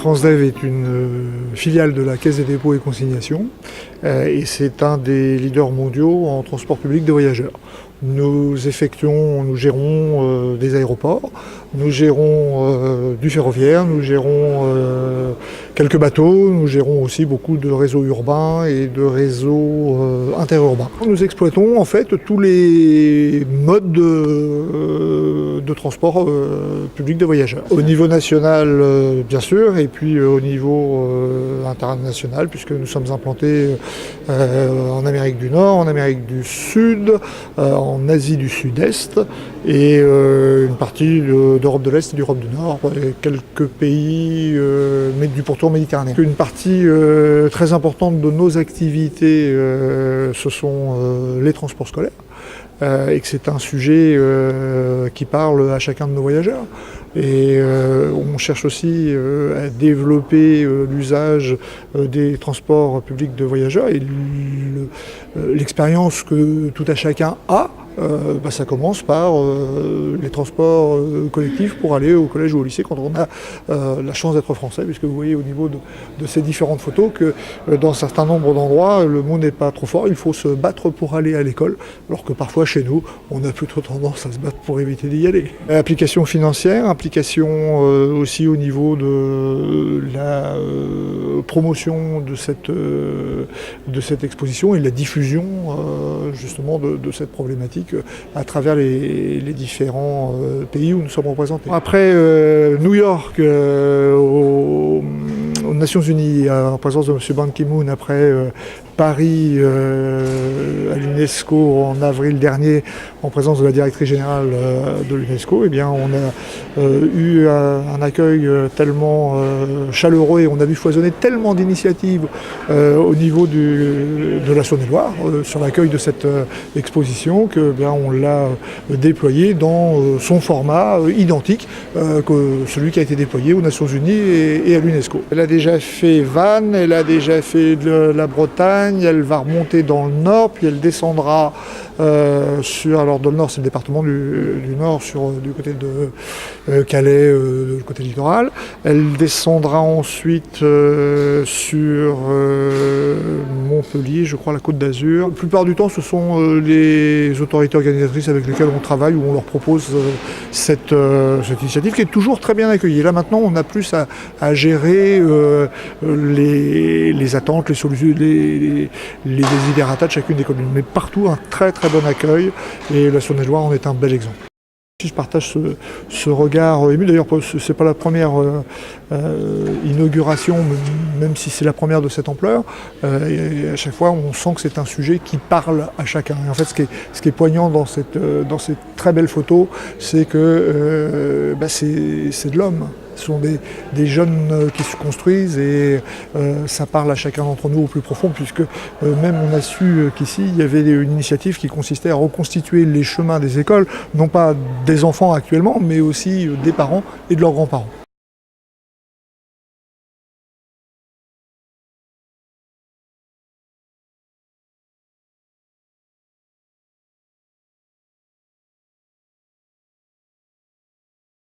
Transdev est une filiale de la Caisse des dépôts et consignations et c'est un des leaders mondiaux en transport public de voyageurs. Nous gérons des aéroports, nous gérons du ferroviaire, nous gérons quelques bateaux, nous gérons aussi beaucoup de réseaux urbains et de réseaux interurbains. Nous exploitons en fait tous les modes de transport public de voyageurs. Au niveau national, bien sûr, et puis au niveau international, puisque nous sommes implantés en Amérique du Nord, en Amérique du Sud, en Asie du Sud-Est et une partie d'Europe de l'Est et d'Europe du Nord, et quelques pays du pourtour méditerranéen. Une partie très importante de nos activités, ce sont les transports scolaires. Et que c'est un sujet qui parle à chacun de nos voyageurs. Et on cherche aussi à développer l'usage des transports publics de voyageurs et l'expérience que tout à chacun a. Ça commence par les transports collectifs pour aller au collège ou au lycée quand on a la chance d'être français, puisque vous voyez au niveau de ces différentes photos que dans un certain nombre d'endroits, le mot n'est pas trop fort, il faut se battre pour aller à l'école, alors que parfois chez nous, on a plutôt tendance à se battre pour éviter d'y aller. Application financière, application aussi au niveau de la promotion de cette exposition et de la diffusion justement de cette problématique à travers les différents pays où nous sommes représentés. Après New York, aux Nations Unies, en présence de M. Ban Ki-moon, après Paris à l'UNESCO en avril dernier, en présence de la directrice générale de l'UNESCO, eh bien, on a eu un accueil tellement chaleureux et on a vu foisonner tellement d'initiatives au niveau de la Saône-et-Loire sur l'accueil de cette exposition que bien, on l'a déployé dans son format identique que celui qui a été déployé aux Nations Unies et à l'UNESCO. Elle a déjà fait Vannes, elle a déjà fait de la Bretagne, elle va remonter dans le nord, puis elle descendra alors dans le nord c'est le département du nord, du côté de Calais, du côté littoral. Elle descendra ensuite sur Montpellier, je crois, la Côte d'Azur. La plupart du temps ce sont les autorités organisatrices avec lesquelles on travaille, où on leur propose cette initiative qui est toujours très bien accueillie. Là maintenant on a plus à gérer les attentes, les solutions, les desiderata de chacune des communes. Mais partout un très très bon accueil et la Saône-et-Loire en est un bel exemple. Je partage ce regard ému, d'ailleurs c'est pas la première inauguration, même si c'est la première de cette ampleur, et à chaque fois on sent que c'est un sujet qui parle à chacun. Et en fait ce qui est poignant dans cette très belle photo, c'est que c'est de l'homme. Ce sont des jeunes qui se construisent et ça parle à chacun d'entre nous au plus profond, puisque même on a su qu'ici il y avait une initiative qui consistait à reconstituer les chemins des écoles, non pas des enfants actuellement, mais aussi des parents et de leurs grands-parents.